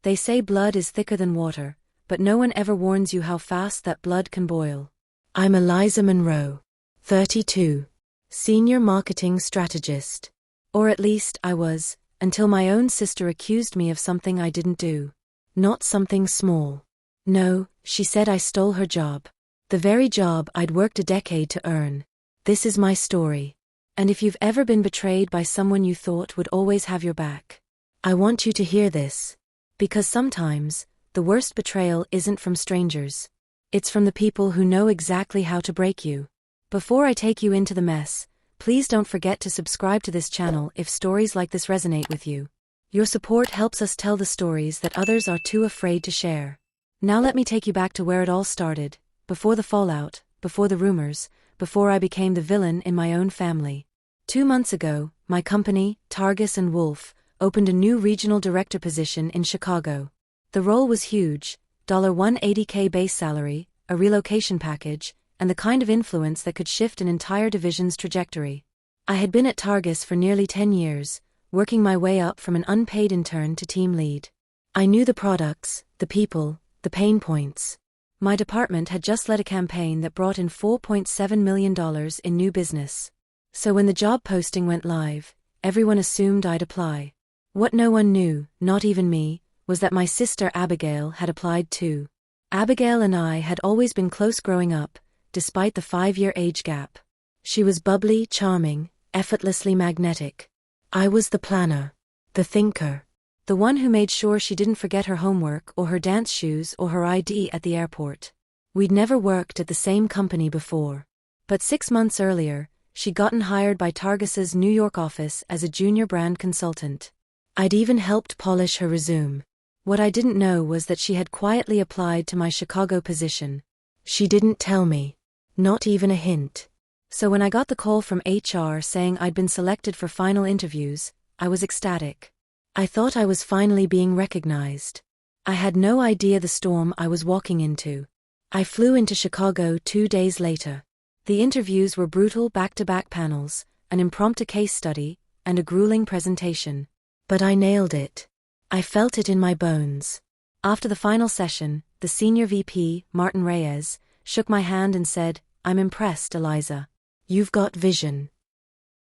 They say blood is thicker than water, but no one ever warns you how fast that blood can boil. I'm Eliza Monroe, 32, senior marketing strategist. Or at least I was, until my own sister accused me of something I didn't do. Not something small. No, she said I stole her job. The very job I'd worked a decade to earn. This is my story. And if you've ever been betrayed by someone you thought would always have your back, I want you to hear this. Because sometimes, the worst betrayal isn't from strangers. It's from the people who know exactly how to break you. Before I take you into the mess, please don't forget to subscribe to this channel if stories like this resonate with you. Your support helps us tell the stories that others are too afraid to share. Now let me take you back to where it all started, before the fallout, before the rumors, before I became the villain in my own family. 2 months ago, my company, Targus & Wolf, opened a new regional director position in Chicago. The role was huge, $180K base salary, a relocation package, and the kind of influence that could shift an entire division's trajectory. I had been at Targus for nearly 10 years, working my way up from an unpaid intern to team lead. I knew the products, the people, the pain points. My department had just led a campaign that brought in $4.7 million in new business. So when the job posting went live, everyone assumed I'd apply. What no one knew, not even me, was that my sister Abigail had applied too. Abigail and I had always been close growing up, despite the 5-year age gap. She was bubbly, charming, effortlessly magnetic. I was the planner, the thinker, the one who made sure she didn't forget her homework or her dance shoes or her ID at the airport. We'd never worked at the same company before. But 6 months earlier, she'd gotten hired by Targus's New York office as a junior brand consultant. I'd even helped polish her resume. What I didn't know was that she had quietly applied to my Chicago position. She didn't tell me. Not even a hint. So when I got the call from HR saying I'd been selected for final interviews, I was ecstatic. I thought I was finally being recognized. I had no idea the storm I was walking into. I flew into Chicago 2 days later. The interviews were brutal back-to-back panels, an impromptu case study, and a grueling presentation. But I nailed it. I felt it in my bones. After the final session, the senior VP, Martin Reyes, shook my hand and said, "I'm impressed, Eliza. You've got vision."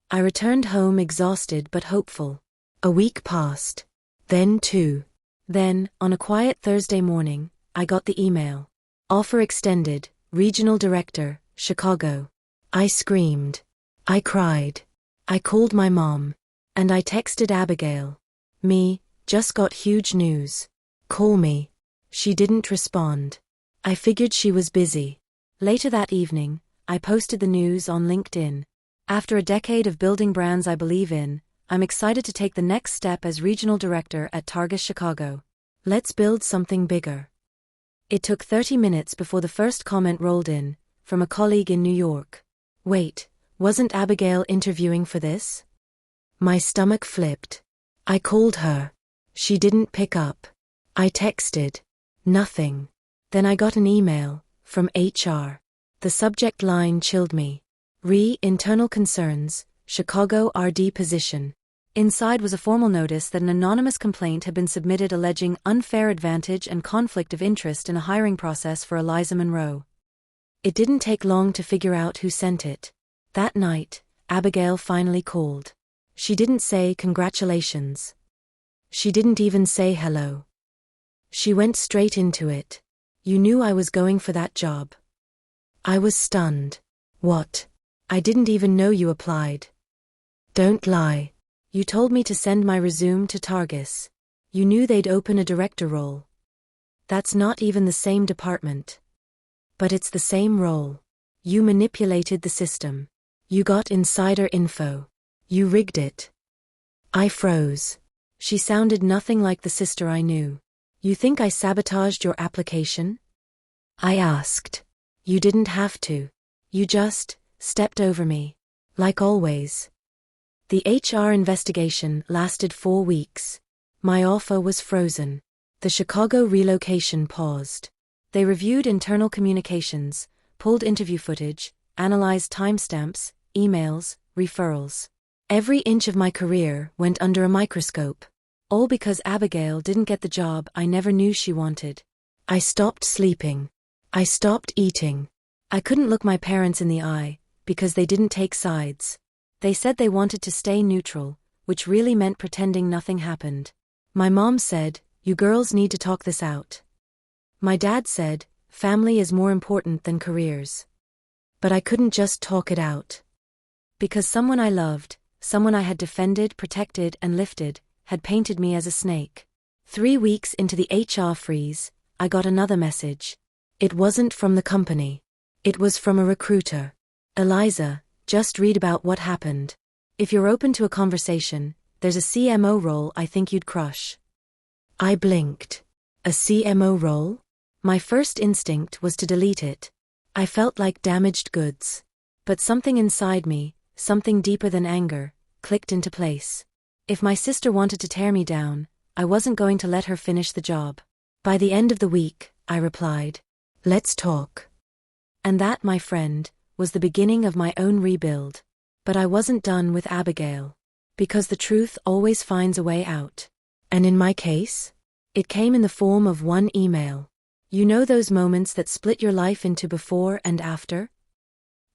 I returned home exhausted but hopeful. A week passed. Then 2. Then, on a quiet Thursday morning, I got the email. Offer extended, Regional Director, Chicago. I screamed. I cried. I called my mom. And I texted Abigail. Just got huge news. Call me. She didn't respond. I figured she was busy. Later that evening, I posted the news on LinkedIn. After a decade of building brands I believe in, I'm excited to take the next step as regional director at Targus Chicago. Let's build something bigger. It took 30 minutes before the first comment rolled in, from a colleague in New York. Wait, wasn't Abigail interviewing for this? My stomach flipped. I called her. She didn't pick up. I texted. Nothing. Then I got an email, from HR. The subject line chilled me. Internal concerns, Chicago RD position. Inside was a formal notice that an anonymous complaint had been submitted alleging unfair advantage and conflict of interest in a hiring process for Eliza Monroe. It didn't take long to figure out who sent it. That night, Abigail finally called. She didn't say congratulations. She didn't even say hello. She went straight into it. You knew I was going for that job. I was stunned. What? I didn't even know you applied. Don't lie. You told me to send my resume to Targus. You knew they'd open a director role. That's not even the same department. But it's the same role. You manipulated the system. You got insider info. You rigged it. I froze. She sounded nothing like the sister I knew. You think I sabotaged your application? I asked. You didn't have to. You just stepped over me. Like always. The HR investigation lasted 4 weeks. My offer was frozen. The Chicago relocation paused. They reviewed internal communications, pulled interview footage, analyzed timestamps, emails, referrals. Every inch of my career went under a microscope. All because Abigail didn't get the job I never knew she wanted. I stopped sleeping. I stopped eating. I couldn't look my parents in the eye, because they didn't take sides. They said they wanted to stay neutral, which really meant pretending nothing happened. My mom said, "You girls need to talk this out." My dad said, "Family is more important than careers." But I couldn't just talk it out. Because someone I loved, someone I had defended, protected, and lifted, had painted me as a snake. 3 weeks into the HR freeze, I got another message. It wasn't from the company. It was from a recruiter. "Eliza, just read about what happened. If you're open to a conversation, there's a CMO role I think you'd crush." I blinked. A CMO role? My first instinct was to delete it. I felt like damaged goods. But something inside me, something deeper than anger, clicked into place. If my sister wanted to tear me down, I wasn't going to let her finish the job. "By the end of the week," I replied. "Let's talk." And that, my friend, was the beginning of my own rebuild. But I wasn't done with Abigail. Because the truth always finds a way out. And in my case, it came in the form of one email. You know those moments that split your life into before and after?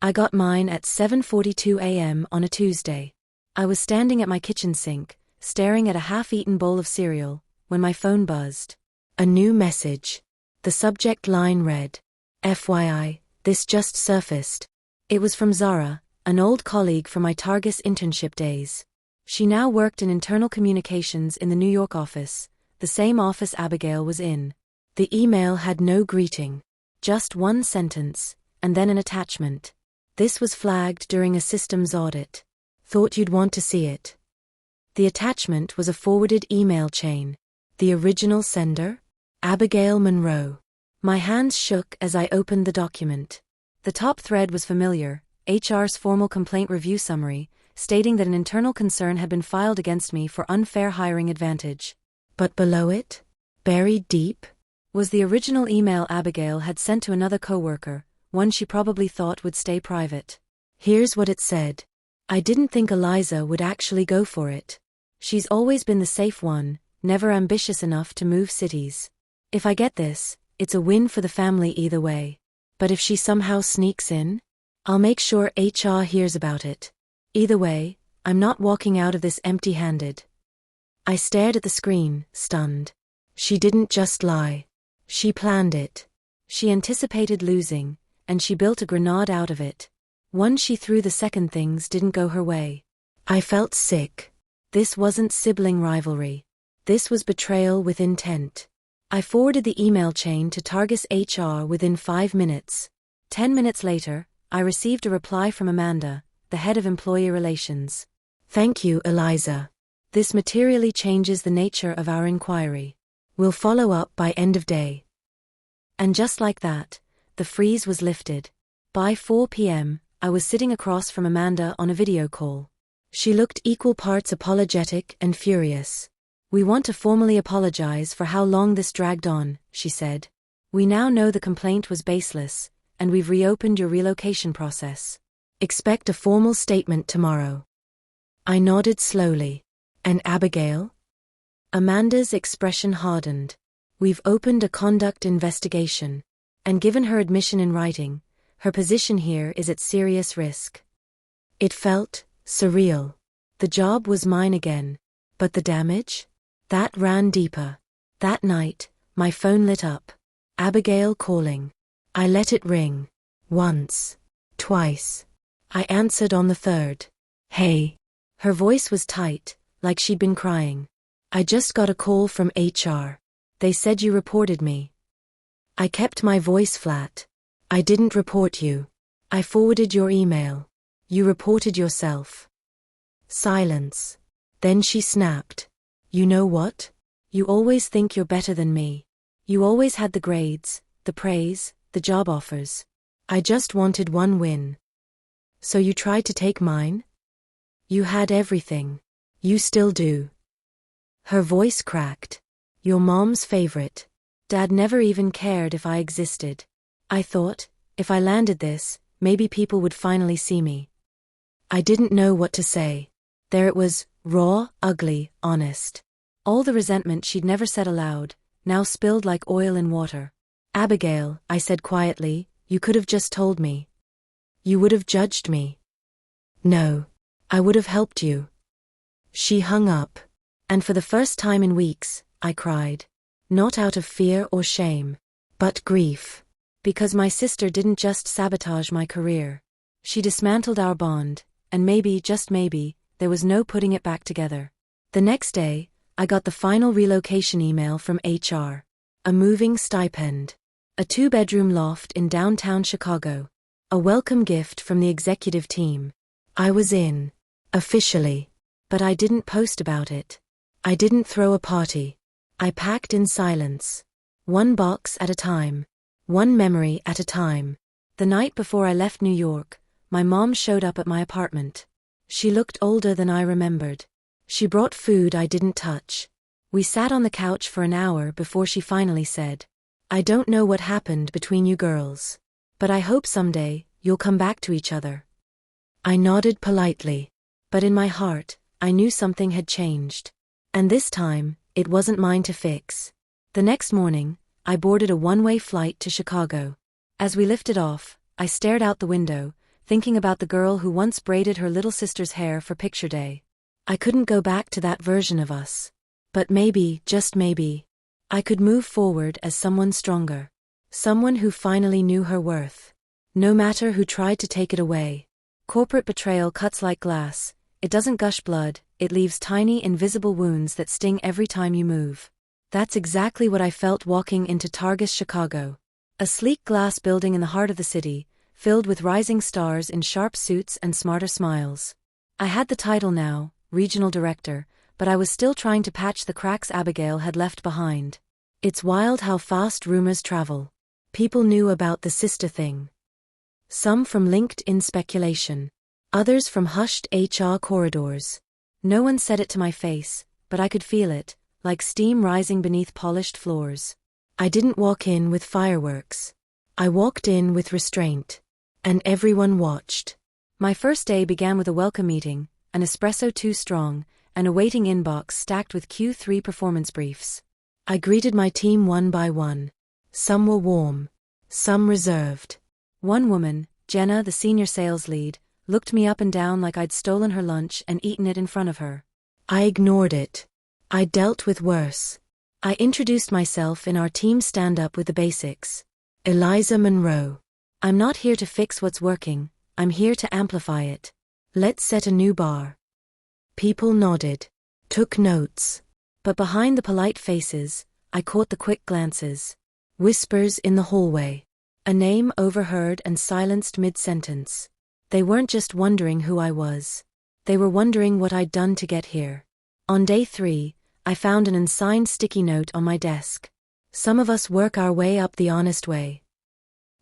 I got mine at 7:42 a.m. on a Tuesday. I was standing at my kitchen sink, staring at a half-eaten bowl of cereal, when my phone buzzed. A new message. The subject line read, "FYI, this just surfaced." It was from Zara, an old colleague from my Targus internship days. She now worked in internal communications in the New York office, the same office Abigail was in. The email had no greeting. Just one sentence, and then an attachment. "This was flagged during a systems audit. Thought you'd want to see it." The attachment was a forwarded email chain. The original sender? Abigail Monroe. My hands shook as I opened the document. The top thread was familiar, HR's formal complaint review summary, stating that an internal concern had been filed against me for unfair hiring advantage. But below it, buried deep, was the original email Abigail had sent to another coworker, one she probably thought would stay private. Here's what it said. "I didn't think Eliza would actually go for it. She's always been the safe one, never ambitious enough to move cities. If I get this, it's a win for the family either way. But if she somehow sneaks in, I'll make sure HR hears about it. Either way, I'm not walking out of this empty-handed." I stared at the screen, stunned. She didn't just lie. She planned it. She anticipated losing, and she built a grenade out of it. Once she threw the second, things didn't go her way. I felt sick. This wasn't sibling rivalry. This was betrayal with intent. I forwarded the email chain to Targus HR within 5 minutes. 10 minutes later, I received a reply from Amanda, the head of employee relations. "Thank you, Eliza. This materially changes the nature of our inquiry. We'll follow up by end of day." And just like that, the freeze was lifted. By 4 p.m., I was sitting across from Amanda on a video call. She looked equal parts apologetic and furious. "We want to formally apologize for how long this dragged on," she said. "We now know the complaint was baseless, and we've reopened your relocation process. Expect a formal statement tomorrow." I nodded slowly. "And Abigail?" Amanda's expression hardened. "We've opened a conduct investigation. And given her admission in writing, her position here is at serious risk." It felt surreal. The job was mine again. But the damage? That ran deeper. That night, my phone lit up. Abigail calling. I let it ring. Once. Twice. I answered on the third. "Hey." Her voice was tight, like she'd been crying. "I just got a call from HR. They said you reported me." I kept my voice flat. "I didn't report you. I forwarded your email. You reported yourself." Silence. Then she snapped. "You know what? You always think you're better than me. You always had the grades, the praise, the job offers. I just wanted one win. So you tried to take mine? You had everything. You still do." Her voice cracked. "Your mom's favorite. Dad never even cared if I existed. I thought, if I landed this, maybe people would finally see me." I didn't know what to say. There it was, raw, ugly, honest. All the resentment she'd never said aloud, now spilled like oil in water. "Abigail," I said quietly, "you could have just told me. You would have judged me." "No. I would have helped you." She hung up. And for the first time in weeks, I cried. Not out of fear or shame, but grief. Because my sister didn't just sabotage my career. She dismantled our bond, and maybe, just maybe, there was no putting it back together. The next day, I got the final relocation email from HR. A moving stipend. A 2-bedroom loft in downtown Chicago. A welcome gift from the executive team. I was in. Officially. But I didn't post about it. I didn't throw a party. I packed in silence. One box at a time. One memory at a time. The night before I left New York, my mom showed up at my apartment. She looked older than I remembered. She brought food I didn't touch. We sat on the couch for an hour before she finally said, "I don't know what happened between you girls. But I hope someday, you'll come back to each other." I nodded politely. But in my heart, I knew something had changed. And this time, it wasn't mine to fix. The next morning, I boarded a one-way flight to Chicago. As we lifted off, I stared out the window, thinking about the girl who once braided her little sister's hair for picture day. I couldn't go back to that version of us. But maybe, just maybe, I could move forward as someone stronger. Someone who finally knew her worth. No matter who tried to take it away. Corporate betrayal cuts like glass. It doesn't gush blood, it leaves tiny invisible wounds that sting every time you move. That's exactly what I felt walking into Targus, Chicago. A sleek glass building in the heart of the city, filled with rising stars in sharp suits and smarter smiles. I had the title now, regional director, but I was still trying to patch the cracks Abigail had left behind. It's wild how fast rumors travel. People knew about the sister thing. Some from LinkedIn speculation. Others from hushed HR corridors. No one said it to my face, but I could feel it, like steam rising beneath polished floors. I didn't walk in with fireworks. I walked in with restraint. And everyone watched. My first day began with a welcome meeting, an espresso too strong, and a waiting inbox stacked with Q3 performance briefs. I greeted my team one by one. Some were warm. Some reserved. One woman, Jenna, the senior sales lead, looked me up and down like I'd stolen her lunch and eaten it in front of her. I ignored it. I dealt with worse. I introduced myself in our team stand-up with the basics. Eliza Monroe. I'm not here to fix what's working, I'm here to amplify it. Let's set a new bar. People nodded. Took notes. But behind the polite faces, I caught the quick glances. Whispers in the hallway. A name overheard and silenced mid-sentence. They weren't just wondering who I was. They were wondering what I'd done to get here. On day 3, I found an unsigned sticky note on my desk. Some of us work our way up the honest way.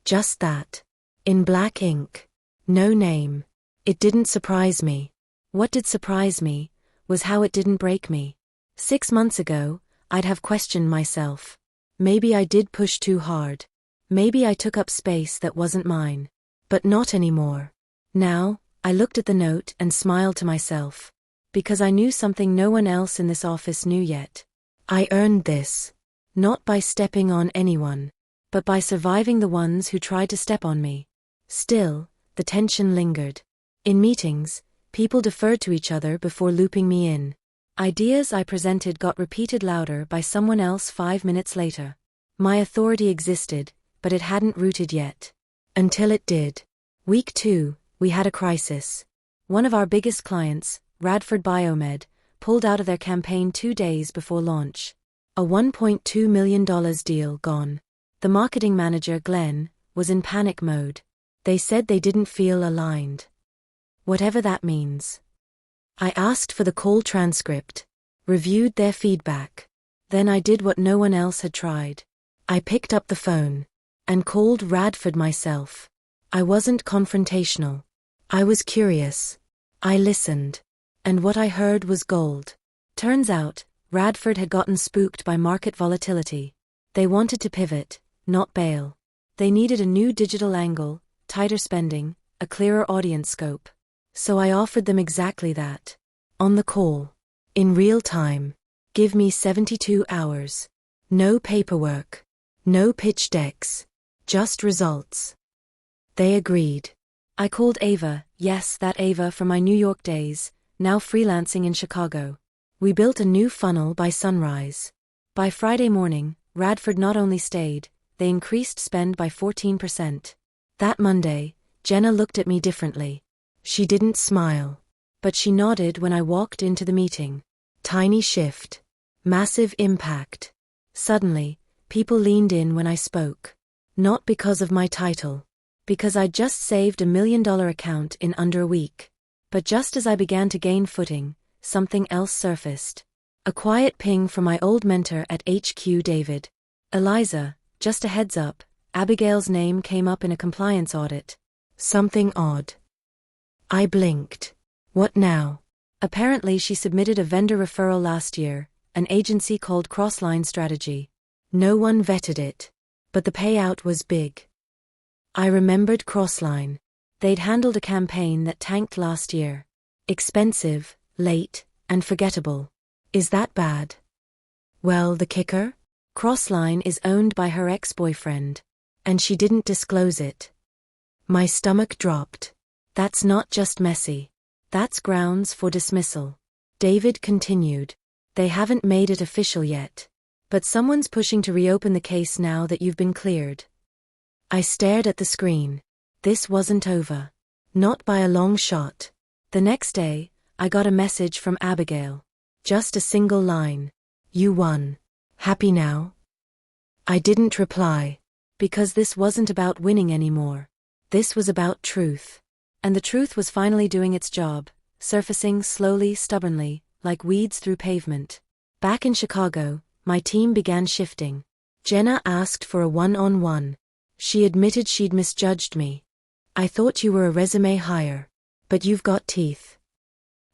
Just that. In black ink. No name. It didn't surprise me. What did surprise me was how it didn't break me. 6 months ago, I'd have questioned myself. Maybe I did push too hard. Maybe I took up space that wasn't mine. But not anymore. Now, I looked at the note and smiled to myself. Because I knew something no one else in this office knew yet. I earned this. Not by stepping on anyone, but by surviving the ones who tried to step on me. Still, the tension lingered. In meetings, people deferred to each other before looping me in. Ideas I presented got repeated louder by someone else 5 minutes later. My authority existed, but it hadn't rooted yet. Until it did. Week 2, we had a crisis. One of our biggest clients, Radford Biomed, pulled out of their campaign 2 days before launch. A $1.2 million deal gone. The marketing manager, Glenn, was in panic mode. They said they didn't feel aligned. Whatever that means. I asked for the call transcript, reviewed their feedback. Then I did what no one else had tried. I picked up the phone and called Radford myself. I wasn't confrontational. I was curious. I listened. And what I heard was gold. Turns out, Radford had gotten spooked by market volatility. They wanted to pivot, not bail. They needed a new digital angle, tighter spending, a clearer audience scope. So I offered them exactly that. On the call. In real time. give me 72 hours. No paperwork. No pitch decks. Just results. They agreed. I called Ava, yes, that Ava from my New York days, now freelancing in Chicago. We built a new funnel by sunrise. By Friday morning, Radford not only stayed, they increased spend by 14%. That Monday, Jenna looked at me differently. She didn't smile. But she nodded when I walked into the meeting. Tiny shift. Massive impact. Suddenly, people leaned in when I spoke. Not because of my title. Because I'd just saved $1 million account in under a week. But just as I began to gain footing, something else surfaced. A quiet ping from my old mentor at HQ, David. Eliza, just a heads up, Abigail's name came up in a compliance audit. Something odd. I blinked. What now? Apparently she submitted a vendor referral last year, an agency called Crossline Strategy. No one vetted it. But the payout was big. I remembered Crossline. They'd handled a campaign that tanked last year. Expensive, late, and forgettable. Is that bad? Well, the kicker? Crossline is owned by her ex-boyfriend. And she didn't disclose it. My stomach dropped. That's not just messy. That's grounds for dismissal. David continued. They haven't made it official yet. But someone's pushing to reopen the case now that you've been cleared. I stared at the screen. This wasn't over. Not by a long shot. The next day, I got a message from Abigail. Just a single line. You won. Happy now? I didn't reply. Because this wasn't about winning anymore. This was about truth. And the truth was finally doing its job, surfacing slowly, stubbornly, like weeds through pavement. Back in Chicago, my team began shifting. Jenna asked for a one-on-one. She admitted she'd misjudged me. I thought you were a resume hire. But you've got teeth.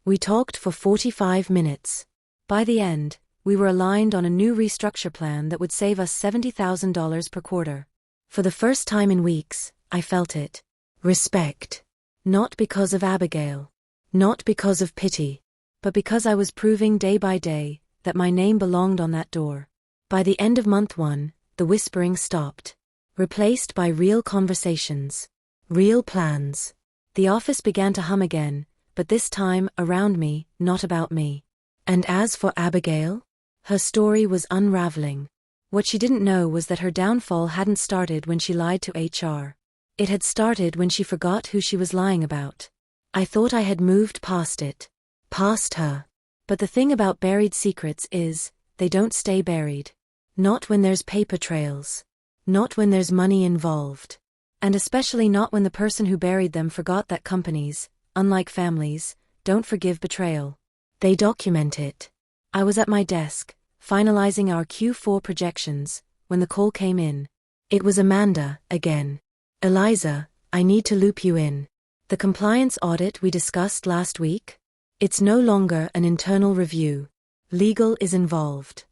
We talked for 45 minutes. By the end, we were aligned on a new restructure plan that would save us $70,000 per quarter. For the first time in weeks, I felt it. Respect. Not because of Abigail. Not because of pity. But because I was proving day by day that my name belonged on that door. By the end of month 1, the whispering stopped. Replaced by real conversations. Real plans. The office began to hum again, but this time around me, not about me. And as for Abigail? Her story was unraveling. What she didn't know was that her downfall hadn't started when she lied to HR. It had started when she forgot who she was lying about. I thought I had moved past it. Past her. But the thing about buried secrets is, they don't stay buried. Not when there's paper trails. Not when there's money involved. And especially not when the person who buried them forgot that companies, unlike families, don't forgive betrayal. They document it. I was at my desk, finalizing our Q4 projections, when the call came in. It was Amanda, again. Eliza, I need to loop you in. The compliance audit we discussed last week? It's no longer an internal review. Legal is involved.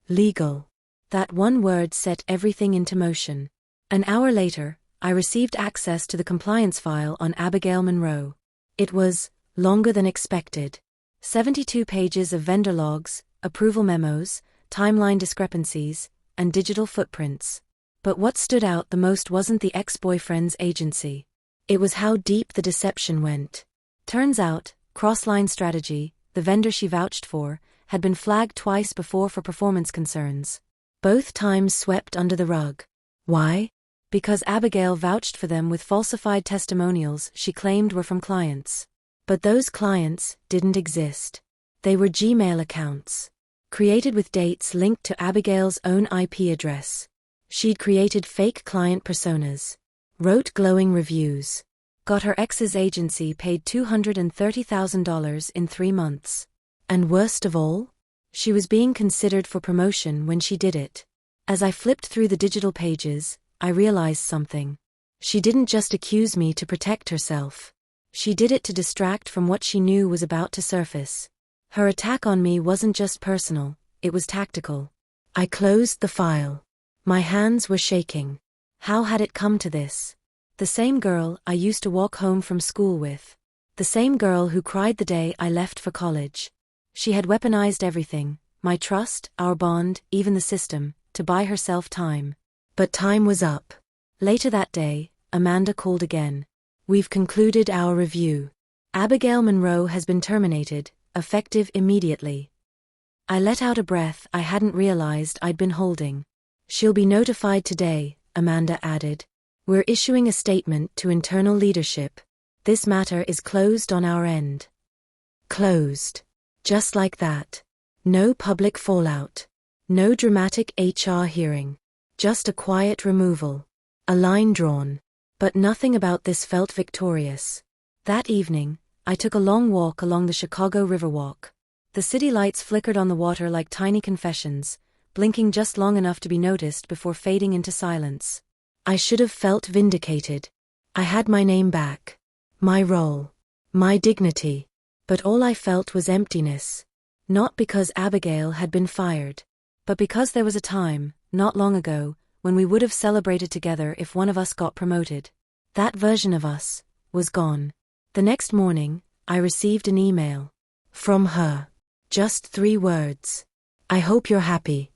Legal. That one word set everything into motion. An hour later, I received access to the compliance file on Abigail Monroe. It was longer than expected. 72 pages of vendor logs, approval memos, timeline discrepancies, and digital footprints. But what stood out the most wasn't the ex-boyfriend's agency. It was how deep the deception went. Turns out, Crossline Strategy, the vendor she vouched for, had been flagged twice before for performance concerns. Both times swept under the rug. Why? Because Abigail vouched for them with falsified testimonials she claimed were from clients. But those clients didn't exist. They were Gmail accounts. Created with dates linked to Abigail's own IP address. She'd created fake client personas. Wrote glowing reviews. Got her ex's agency paid $230,000 in 3 months. And worst of all? She was being considered for promotion when she did it. As I flipped through the digital pages, I realized something. She didn't just accuse me to protect herself. She did it to distract from what she knew was about to surface. Her attack on me wasn't just personal, it was tactical. I closed the file. My hands were shaking. How had it come to this? The same girl I used to walk home from school with. The same girl who cried the day I left for college. She had weaponized everything, my trust, our bond, even the system, to buy herself time. But time was up. Later that day, Amanda called again. We've concluded our review. Abigail Monroe has been terminated, effective immediately. I let out a breath I hadn't realized I'd been holding. She'll be notified today, Amanda added. We're issuing a statement to internal leadership. This matter is closed on our end. Closed. Just like that. No public fallout. No dramatic HR hearing. Just a quiet removal. A line drawn. But nothing about this felt victorious. That evening, I took a long walk along the Chicago Riverwalk. The city lights flickered on the water like tiny confessions, blinking just long enough to be noticed before fading into silence. I should have felt vindicated. I had my name back. My role. My dignity. But all I felt was emptiness. Not because Abigail had been fired. But because there was a time, not long ago, when we would have celebrated together if one of us got promoted. That version of us was gone. The next morning, I received an email. From her. Just 3 words. I hope you're happy.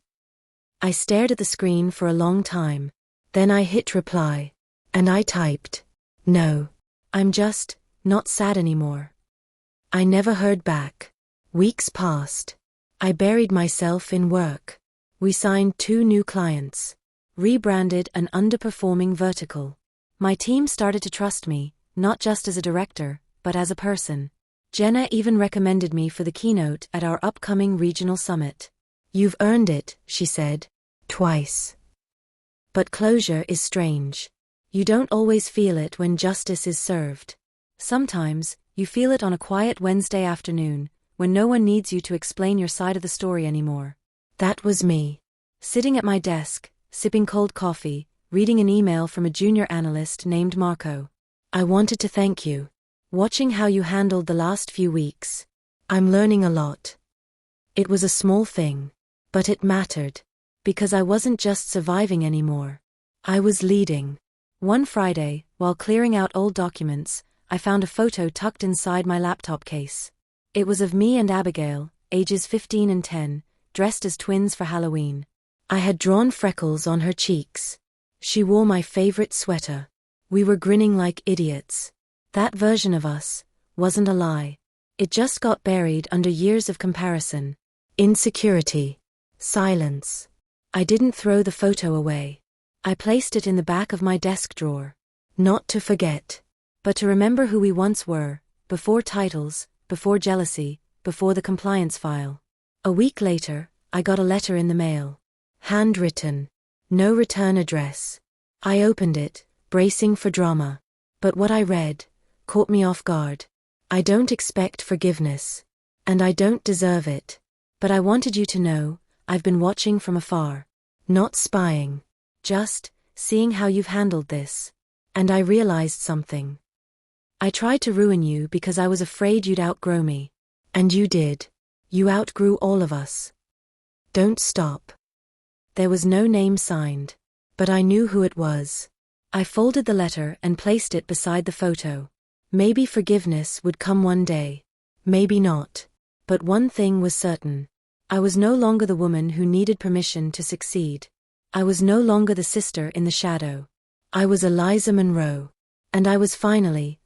I stared at the screen for a long time. Then I hit reply. And I typed. No. I'm just not sad anymore. I never heard back. Weeks passed. I buried myself in work. We signed 2 new clients. Rebranded an underperforming vertical. My team started to trust me, not just as a director, but as a person. Jenna even recommended me for the keynote at our upcoming regional summit. You've earned it, she said. Twice. But closure is strange. You don't always feel it when justice is served. Sometimes, you feel it on a quiet Wednesday afternoon, when no one needs you to explain your side of the story anymore. That was me. Sitting at my desk, sipping cold coffee, reading an email from a junior analyst named Marco. I wanted to thank you. Watching how you handled the last few weeks. I'm learning a lot. It was a small thing. But it mattered. Because I wasn't just surviving anymore. I was leading. One Friday, while clearing out old documents, I found a photo tucked inside my laptop case. It was of me and Abigail, ages 15 and 10, dressed as twins for Halloween. I had drawn freckles on her cheeks. She wore my favorite sweater. We were grinning like idiots. That version of us wasn't a lie. It just got buried under years of comparison. Insecurity. Silence. I didn't throw the photo away. I placed it in the back of my desk drawer. Not to forget. But to remember who we once were, before titles, before jealousy, before the compliance file. A week later, I got a letter in the mail. Handwritten. No return address. I opened it, bracing for drama. But what I read caught me off guard. I don't expect forgiveness. And I don't deserve it. But I wanted you to know, I've been watching from afar. Not spying. Just seeing how you've handled this. And I realized something. I tried to ruin you because I was afraid you'd outgrow me. And you did. You outgrew all of us. Don't stop. There was no name signed. But I knew who it was. I folded the letter and placed it beside the photo. Maybe forgiveness would come one day. Maybe not. But one thing was certain. I was no longer the woman who needed permission to succeed. I was no longer the sister in the shadow. I was Eliza Monroe. And I was finally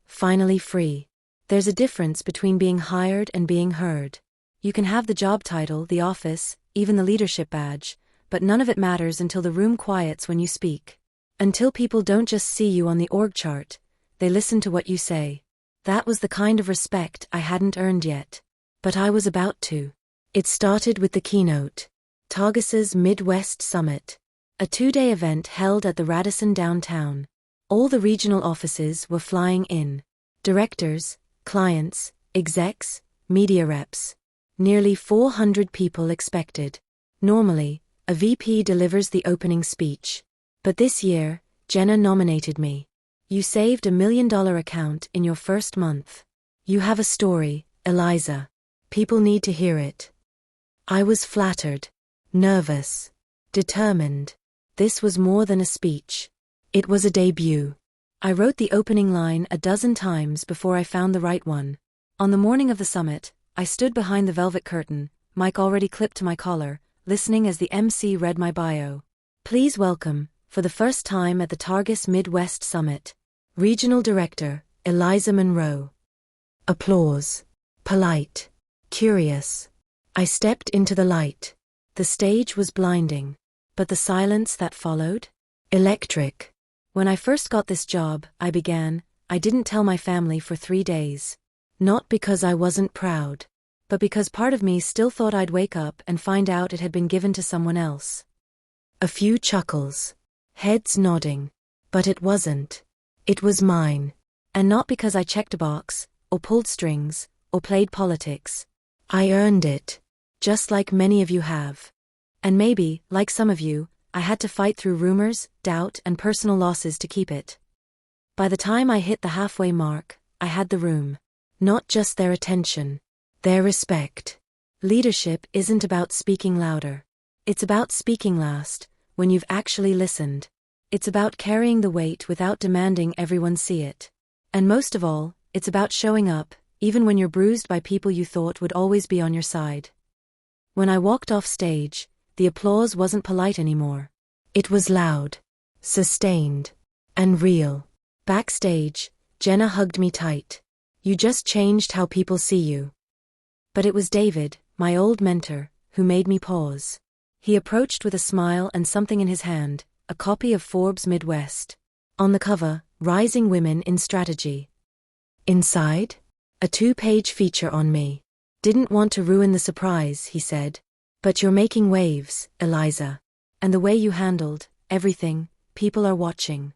free. There's a difference between being hired and being heard. You can have the job title, the office, even the leadership badge, but none of it matters until the room quiets when you speak. Until people don't just see you on the org chart, they listen to what you say. That was the kind of respect I hadn't earned yet. But I was about to. It started with the keynote. Targus's Midwest Summit. A 2-day event held at the Radisson downtown. All the regional offices were flying in. Directors, clients, execs, media reps. Nearly 400 people expected. Normally, a VP delivers the opening speech. But this year, Jenna nominated me. You saved $1 million account in your first month. You have a story, Eliza. People need to hear it. I was flattered. Nervous. Determined. This was more than a speech. It was a debut. I wrote the opening line a dozen times before I found the right one. On the morning of the summit, I stood behind the velvet curtain, mic already clipped to my collar, listening as the MC read my bio. Please welcome, for the first time at the Targus Midwest Summit, Regional Director, Eliza Monroe. Applause. Polite. Curious. I stepped into the light. The stage was blinding. But the silence that followed? Electric. When I first got this job, I didn't tell my family for 3 days. Not because I wasn't proud, but because part of me still thought I'd wake up and find out it had been given to someone else. A few chuckles. Heads nodding. But it wasn't. It was mine. And not because I checked a box, or pulled strings, or played politics. I earned it. Just like many of you have. And maybe, like some of you, I had to fight through rumors, doubt, and personal losses to keep it. By the time I hit the halfway mark, I had the room. Not just their attention. Their respect. Leadership isn't about speaking louder. It's about speaking last, when you've actually listened. It's about carrying the weight without demanding everyone see it. And most of all, it's about showing up, even when you're bruised by people you thought would always be on your side. When I walked off stage, the applause wasn't polite anymore. It was loud, sustained, and real. Backstage, Jenna hugged me tight. You just changed how people see you. But it was David, my old mentor, who made me pause. He approached with a smile and something in his hand, a copy of Forbes Midwest. On the cover, Rising Women in Strategy. Inside, a 2-page feature on me. Didn't want to ruin the surprise, he said. But you're making waves, Eliza. And the way you handled everything, people are watching.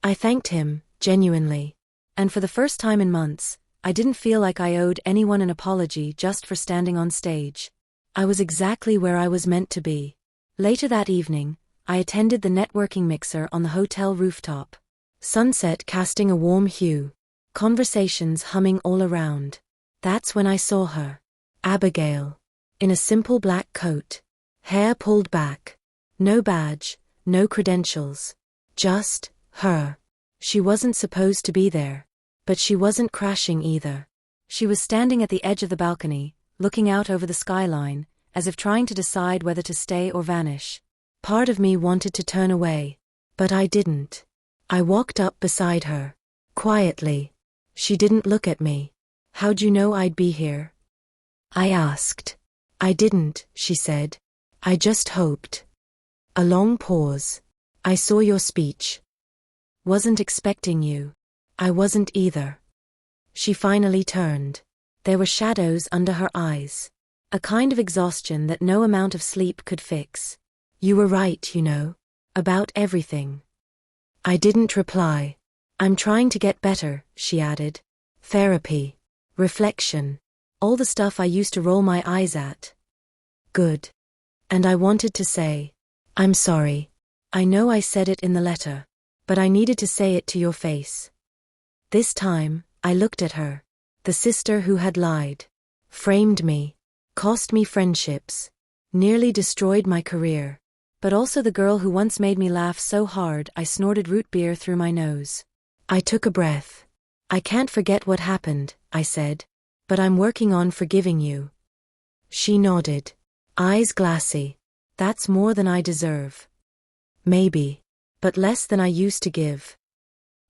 I thanked him, genuinely. And for the first time in months, I didn't feel like I owed anyone an apology just for standing on stage. I was exactly where I was meant to be. Later that evening, I attended the networking mixer on the hotel rooftop. Sunset casting a warm hue. Conversations humming all around. That's when I saw her. Abigail. In a simple black coat. Hair pulled back. No badge, no credentials. Just her. She wasn't supposed to be there. But she wasn't crashing either. She was standing at the edge of the balcony, looking out over the skyline, as if trying to decide whether to stay or vanish. Part of me wanted to turn away. But I didn't. I walked up beside her. Quietly. She didn't look at me. How'd you know I'd be here? I asked. I didn't, she said. I just hoped. A long pause. I saw your speech. Wasn't expecting you. I wasn't either. She finally turned. There were shadows under her eyes. A kind of exhaustion that no amount of sleep could fix. You were right, you know. About everything. I didn't reply. I'm trying to get better, she added. Therapy. Reflection. All the stuff I used to roll my eyes at. Good. And I wanted to say, I'm sorry. I know I said it in the letter. But I needed to say it to your face. This time, I looked at her. The sister who had lied. Framed me. Cost me friendships. Nearly destroyed my career. But also the girl who once made me laugh so hard I snorted root beer through my nose. I took a breath. I can't forget what happened, I said. But I'm working on forgiving you. She nodded. Eyes glassy. That's more than I deserve. Maybe. But less than I used to give.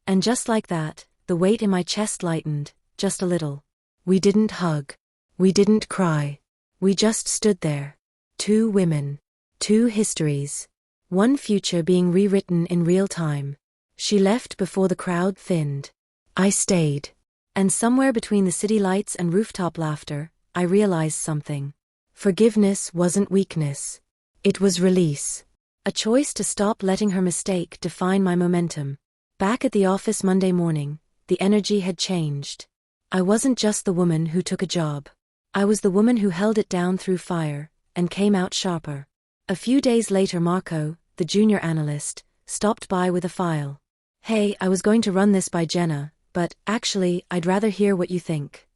And just like that, the weight in my chest lightened, just a little. We didn't hug. We didn't cry. We just stood there. 2 women. 2 histories. 1 future being rewritten in real time. She left before the crowd thinned. I stayed. And somewhere between the city lights and rooftop laughter, I realized something. Forgiveness wasn't weakness. It was release. A choice to stop letting her mistake define my momentum. Back at the office Monday morning, the energy had changed. I wasn't just the woman who took a job. I was the woman who held it down through fire, and came out sharper. A few days later Marco, the junior analyst, stopped by with a file. Hey, I was going to run this by Jenna, but, actually, I'd rather hear what you think.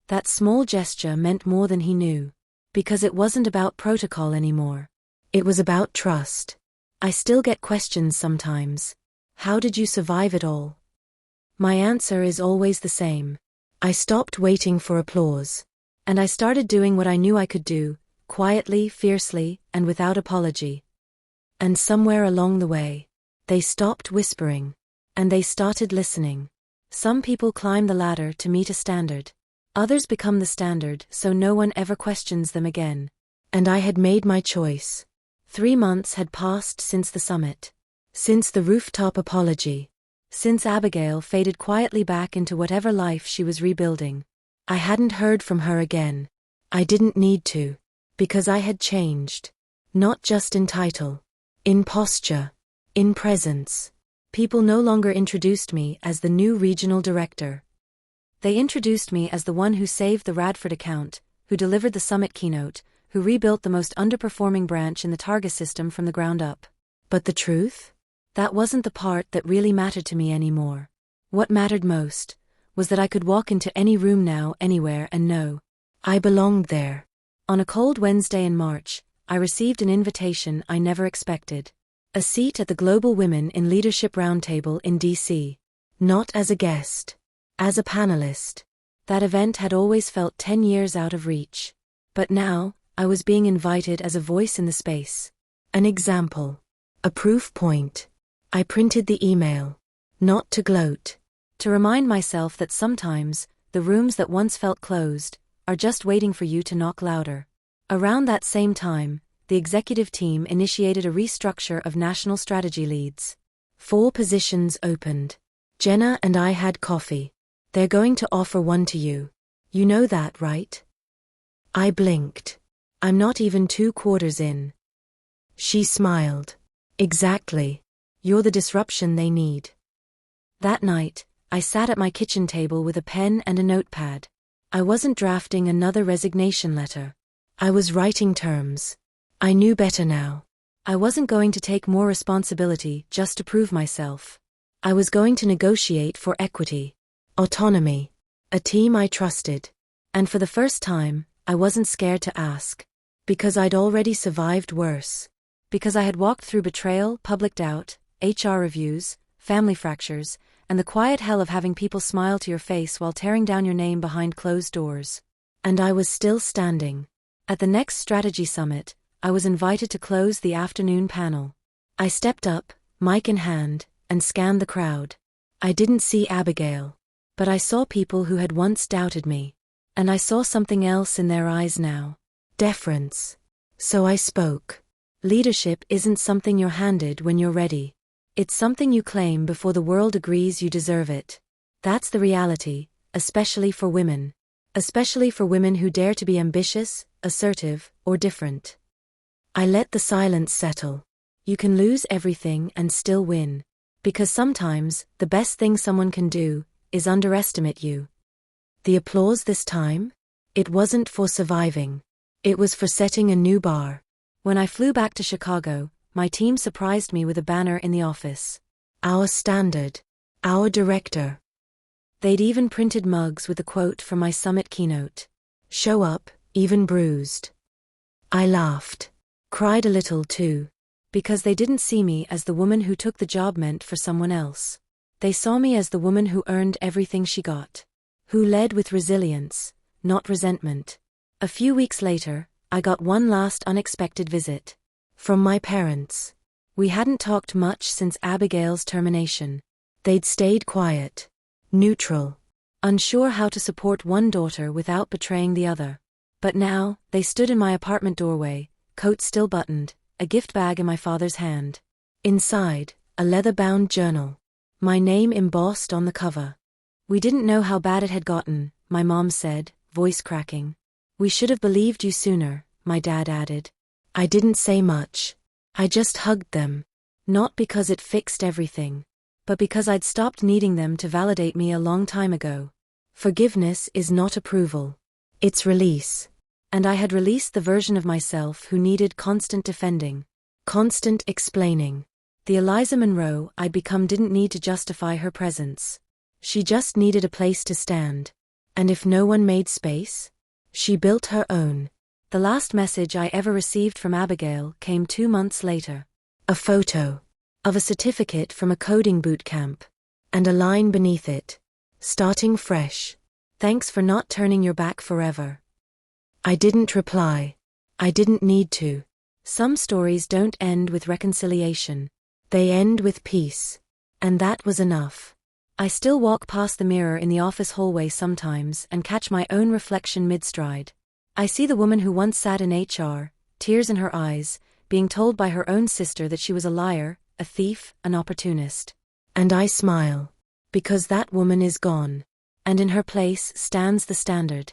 That small gesture meant more than he knew. Because it wasn't about protocol anymore. It was about trust. I still get questions sometimes. How did you survive it all? My answer is always the same. I stopped waiting for applause. And I started doing what I knew I could do, quietly, fiercely, and without apology. And somewhere along the way, they stopped whispering. And they started listening. Some people climb the ladder to meet a standard. Others become the standard so no one ever questions them again. And I had made my choice. 3 months had passed since the summit. Since the rooftop apology. Since Abigail faded quietly back into whatever life she was rebuilding. I hadn't heard from her again. I didn't need to. Because I had changed. Not just in title. In posture. In presence. People no longer introduced me as the new regional director. They introduced me as the one who saved the Radford account, who delivered the summit keynote, who rebuilt the most underperforming branch in the Targa system from the ground up. But the truth? That wasn't the part that really mattered to me anymore. What mattered most was that I could walk into any room now, anywhere, and know I belonged there. On a cold Wednesday in March, I received an invitation I never expected. A seat at the Global Women in Leadership Roundtable in D.C. Not as a guest. As a panelist. That event had always felt 10 years out of reach. But now, I was being invited as a voice in the space. An example. A proof point. I printed the email. Not to gloat. To remind myself that sometimes, the rooms that once felt closed, are just waiting for you to knock louder. Around that same time, the executive team initiated a restructure of national strategy leads. 4 positions opened. Jenna and I had coffee. They're going to offer one to you. You know that, right? I blinked. I'm not even 2 quarters in. She smiled. Exactly. You're the disruption they need. That night, I sat at my kitchen table with a pen and a notepad. I wasn't drafting another resignation letter. I was writing terms. I knew better now. I wasn't going to take more responsibility just to prove myself. I was going to negotiate for equity, autonomy, a team I trusted. And for the first time, I wasn't scared to ask. Because I'd already survived worse. Because I had walked through betrayal, public doubt, HR reviews, family fractures, and the quiet hell of having people smile to your face while tearing down your name behind closed doors. And I was still standing. At the next strategy summit, I was invited to close the afternoon panel. I stepped up, mic in hand, and scanned the crowd. I didn't see Abigail. But I saw people who had once doubted me. And I saw something else in their eyes now. Deference. So I spoke. Leadership isn't something you're handed when you're ready. It's something you claim before the world agrees you deserve it. That's the reality, especially for women. Especially for women who dare to be ambitious, assertive, or different. I let the silence settle. You can lose everything and still win. Because sometimes, the best thing someone can do is underestimate you. The applause this time? It wasn't for surviving. It was for setting a new bar. When I flew back to Chicago, my team surprised me with a banner in the office. Our standard. Our director. They'd even printed mugs with a quote from my summit keynote. Show up, even bruised. I laughed. Cried a little too. Because they didn't see me as the woman who took the job meant for someone else. They saw me as the woman who earned everything she got. Who led with resilience, not resentment. A few weeks later, I got one last unexpected visit. From my parents. We hadn't talked much since Abigail's termination. They'd stayed quiet. Neutral. Unsure how to support one daughter without betraying the other. But now, they stood in my apartment doorway, coat still buttoned, a gift bag in my father's hand. Inside, a leather-bound journal. My name embossed on the cover. We didn't know how bad it had gotten, my mom said, voice cracking. We should have believed you sooner, my dad added. I didn't say much. I just hugged them. Not because it fixed everything. But because I'd stopped needing them to validate me a long time ago. Forgiveness is not approval. It's release. And I had released the version of myself who needed constant defending. Constant explaining. The Eliza Monroe I'd become didn't need to justify her presence. She just needed a place to stand. And if no one made space, she built her own. The last message I ever received from Abigail came 2 months later. A photo. Of a certificate from a coding boot camp. And a line beneath it. Starting fresh. Thanks for not turning your back forever. I didn't reply. I didn't need to. Some stories don't end with reconciliation. They end with peace. And that was enough. I still walk past the mirror in the office hallway sometimes and catch my own reflection mid-stride. I see the woman who once sat in HR, tears in her eyes, being told by her own sister that she was a liar, a thief, an opportunist. And I smile. Because that woman is gone. And in her place stands the standard.